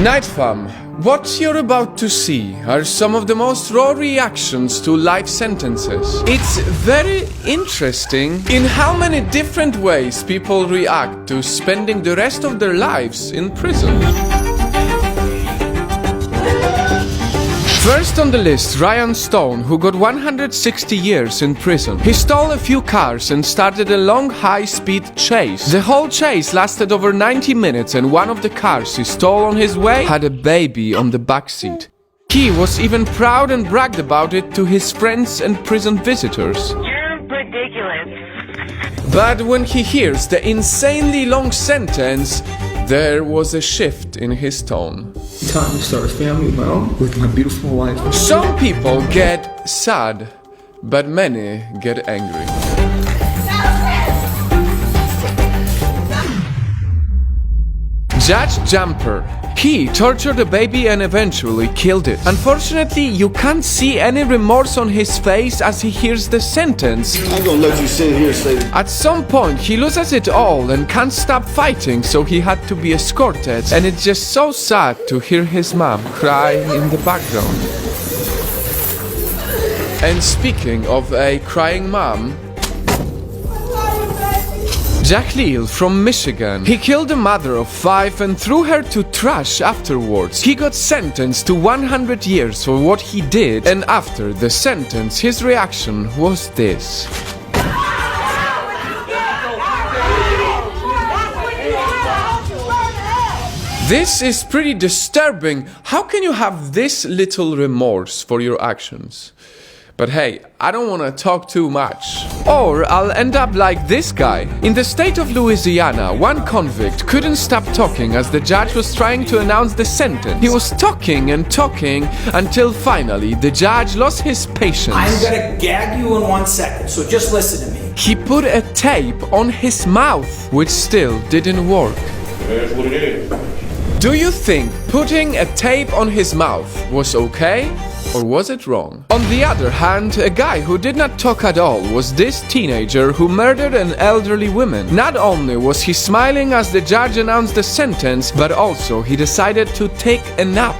Night fam, what you're about to see are some of the most raw reactions to life sentences. It's very interesting in how many different ways people react to spending the rest of their lives in prison. First on the list, Ryan Stone, who got 160 years in prison. He stole a few cars and started a long high-speed chase. The whole chase lasted over 90 minutes and one of the cars he stole on his way had a baby on the backseat. He was even proud and bragged about it to his friends and prison visitors. You're ridiculous. But when he hears the insanely long sentence, there was a shift in his tone. Time to start a family of my own with my beautiful wife. Some people get sad, but many get angry. Judge Jumper. He tortured a baby and eventually killed it. Unfortunately, you can't see any remorse on his face as he hears the sentence. I'm gonna let you sit here and say that. At some point, he loses it all and can't stop fighting, so he had to be escorted. And it's just so sad to hear his mom cry in the background. And speaking of a crying mom, Jack Leal from Michigan. He killed a mother of 5 and threw her to trash afterwards. He got sentenced to 100 years for what he did, and after the sentence, his reaction was this. This is pretty disturbing. How can you have this little remorse for your actions? But hey, I don't want to talk too much. Or I'll end up like this guy. In the state of Louisiana, one convict couldn't stop talking as the judge was trying to announce the sentence. He was talking and talking until finally the judge lost his patience. I'm gonna gag you in 1 second, so just listen to me. He put a tape on his mouth, which still didn't work. That's what it is. Do you think putting a tape on his mouth was okay? Or was it wrong? On the other hand, a guy who did not talk at all was this teenager who murdered an elderly woman. Not only was he smiling as the judge announced the sentence, but also he decided to take a nap.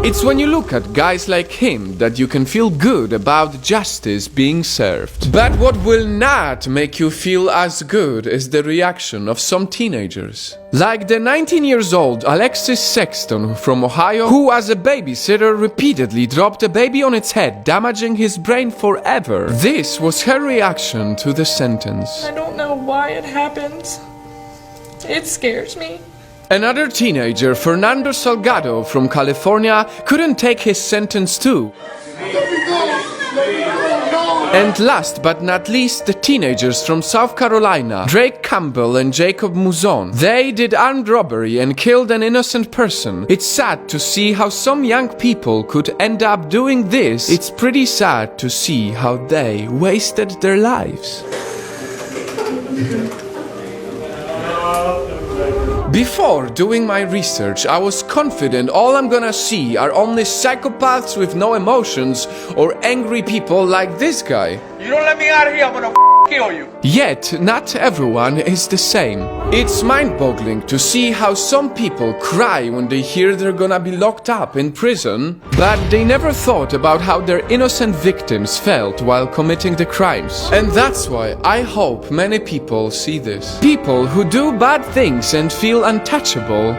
It's when you look at guys like him that you can feel good about justice being served. But what will not make you feel as good is the reaction of some teenagers. Like the 19 years old Alexis Sexton from Ohio, who as a babysitter repeatedly dropped a baby on its head, damaging his brain forever. This was her reaction to the sentence. I don't know why it happens. It scares me. Another teenager, Fernando Salgado from California, couldn't take his sentence too. And last but not least, the teenagers from South Carolina, Drake Campbell and Jacob Muzon. They did armed robbery and killed an innocent person. It's sad to see how some young people could end up doing this. It's pretty sad to see how they wasted their lives. Before doing my research, I was confident all I'm gonna see are only psychopaths with no emotions or angry people like this guy. You don't let me out of here, I'm gonna kill you. Yet, not everyone is the same. It's mind-boggling to see how some people cry when they hear they're gonna be locked up in prison, but they never thought about how their innocent victims felt while committing the crimes. And that's why I hope many people see this. People who do bad things and feel untouchable.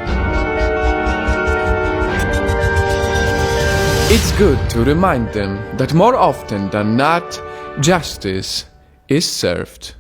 It's good to remind them that more often than not, justice is served.